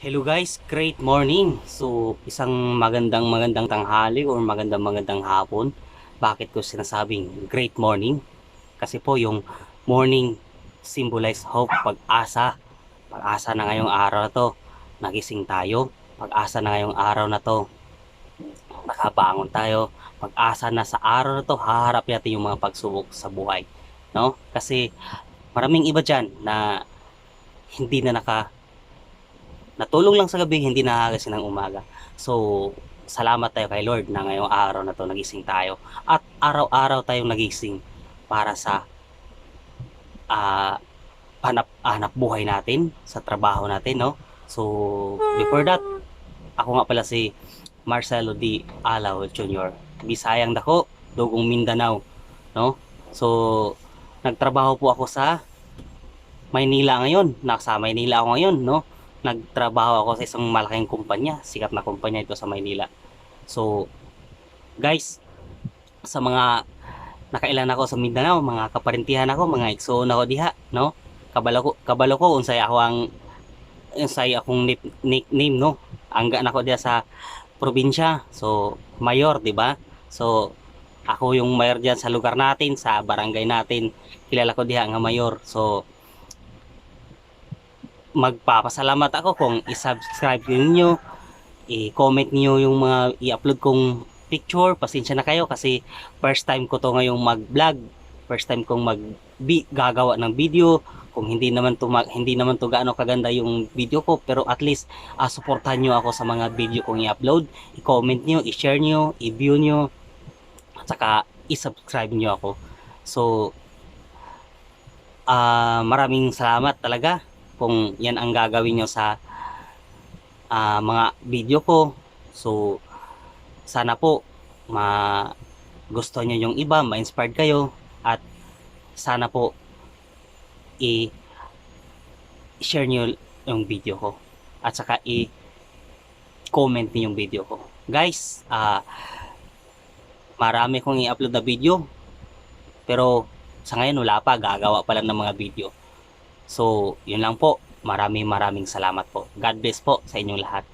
Hello guys, great morning. So, isang magandang tanghali or magandang hapon. Bakit ko sinasabing great morning? Kasi po yung morning symbolize hope, pag-asa. Pag-asa na ngayong araw na to. Nagising tayo. Pag-asa na ngayong araw na to. Nakabangon tayo. Pag-asa na sa araw na to, haharap natin yung mga pagsubok sa buhay. No? Kasi maraming iba dyan na hindi na natulong lang sa gabi, hindi nakakagising ng umaga. So, salamat tayo kay Lord na ngayong araw na to nagising tayo. At araw-araw tayong nagising para sa uh, hanap buhay natin, sa trabaho natin, no? So, before that, ako nga pala si Marcelo D. Alao Jr. Bisayang dako, Dugong Mindanao, no? So, nagtrabaho po ako sa Maynila ngayon. Nasa Maynila ako ngayon, no? Nagtrabaho ako sa isang malaking kumpanya, sikat na kumpanya ito sa Maynila. So, guys, sa mga nakailan ako sa Mindanao, mga kaparintihan ako, mga igsoon ako diha, no? Kabalo ko unsay akong nickname, no? Angga na ko diha sa probinsya. So, mayor, di ba? So, ako yung mayor diyan sa lugar natin, sa barangay natin. Kilala ko diha nga mayor. So, magpapasalamat ako kung i-subscribe niyo, i-comment niyo yung mga i-upload kong picture. Pasensya na kayo kasi first time ko to ngayong mag-vlog. First time kong gagawa ng video. Kung hindi naman to gaano kaganda yung video ko, pero at least suportahan niyo ako sa mga video kong i-upload. I-comment niyo, i-share niyo, i-view niyo, at saka i-subscribe niyo ako. So, maraming salamat talaga kung yan ang gagawin nyo sa mga video ko. So, sana po gusto nyo yung iba, ma-inspired kayo, at sana po i-share nyo yung video ko, at saka i-comment nyo yung video ko. Guys, marami kong i-upload na video, pero sa ngayon wala pa, gagawa pa lang ng mga video. So, yun lang po. Maraming salamat po. God bless po sa inyong lahat.